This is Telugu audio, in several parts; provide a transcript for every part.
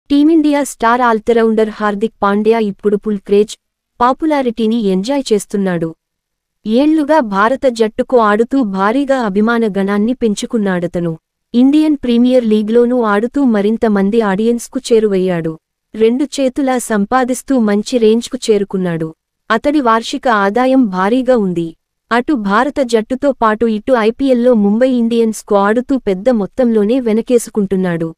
Team India star allrounder Hardik Pandya ఇప్పుడు ఫుల్ క్రేజ్, పాపులారిటీని ఎంజాయ్ చేస్తున్నాడు. ఏళ్లుగా భారత జట్టుకు ఆడుతూ భారీగా అభిమాన గణాన్ని పెంచుకున్నాడతను. ఇండియన్ ప్రీమియర్ లీగ్లోనూ ఆడుతూ మరింత మంది ఆడియన్స్కు చేరువయ్యాడు. 2 చేతులా సంపాదిస్తూ మంచి రేంజ్కు చేరుకున్నాడు. అతడి వార్షిక ఆదాయం భారీగా ఉంది. అటు భారత జట్టుతో పాటు ఇటు ఐపీఎల్లో ముంబై ఇండియన్స్కు ఆడుతూ పెద్ద మొత్తంలోనే వెనకేసుకుంటున్నాడు.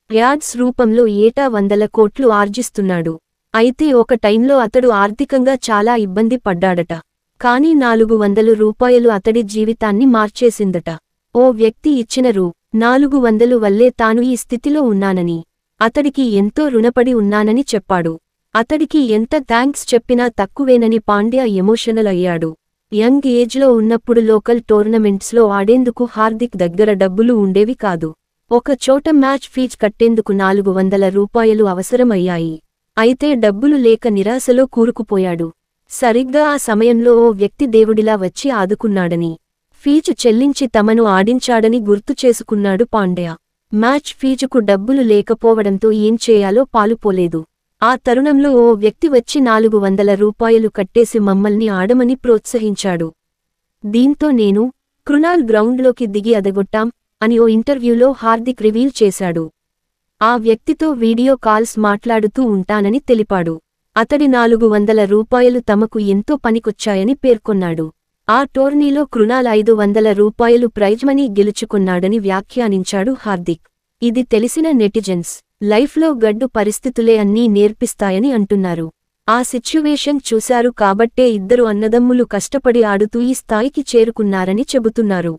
యార్డ్స్ రూపంలో ఏటా 100 కోట్లు ఆర్జిస్తున్నాడు. అయితే ఒక టైంలో అతడు ఆర్థికంగా చాలా ఇబ్బంది పడ్డాడట. కానీ 400 రూపాయలు అతడి జీవితాన్ని మార్చేసిందట. ఓ వ్యక్తి ఇచ్చిన రూ. 400 వల్లే తాను ఈ స్థితిలో ఉన్నానని, అతడికి ఎంతో రుణపడి ఉన్నానని చెప్పాడు. అతడికి ఎంత థాంక్స్ చెప్పినా తక్కువేనని పాండ్యా ఎమోషనల్ అయ్యాడు. యంగ్ ఏజ్లో ఉన్నప్పుడు లోకల్ టోర్నమెంట్స్లో ఆడేందుకు హార్దిక్ దగ్గర డబ్బులు ఉండేవి కాదు. ఒక చోట మ్యాచ్ ఫీజ్ కట్టేందుకు 400 రూపాయలు అవసరమయ్యాయి. అయితే డబ్బులు లేక నిరాశలో కూరుకుపోయాడు. సరిగ్గా ఆ సమయంలో ఓ వ్యక్తి దేవుడిలా వచ్చి ఆదుకున్నాడని, ఫీజు చెల్లించి తమను ఆడించాడని గుర్తు చేసుకున్నాడు పాండ్యా. మ్యాచ్ ఫీజుకు డబ్బులు లేకపోవడంతో ఏం చేయాలో పాలుపోలేదు. ఆ తరుణంలో ఓ వ్యక్తి వచ్చి 400 రూపాయలు కట్టేసి మమ్మల్ని ఆడమని ప్రోత్సహించాడు. దీంతో నేను, కృణాల్ గ్రౌండ్లోకి దిగి అదగొట్టాం అని ఓ ఇంటర్వ్యూలో హార్దిక్ రివీల్ చేశాడు. ఆ వ్యక్తితో వీడియో కాల్స్ మాట్లాడుతూ ఉంటానని తెలిపాడు. అతడి 400 రూపాయలు తమకు ఎంతో పనికొచ్చాయని పేర్కొన్నాడు. ఆ టోర్నీలో కృణాల్ 500 రూపాయలు ప్రైజ్ మనీ గెలుచుకున్నాడని వ్యాఖ్యానించాడు హార్దిక్. ఇది తెలిసిన నెటిజన్స్, లైఫ్లో గడ్డు పరిస్థితులే అన్నీ నేర్పిస్తాయని అంటున్నారు. ఆ సిచ్యువేషన్ చూశారు కాబట్టే ఇద్దరు అన్నదమ్ములు కష్టపడి ఆడుతూ ఈ స్థాయికి చేరుకున్నారని చెబుతున్నారు.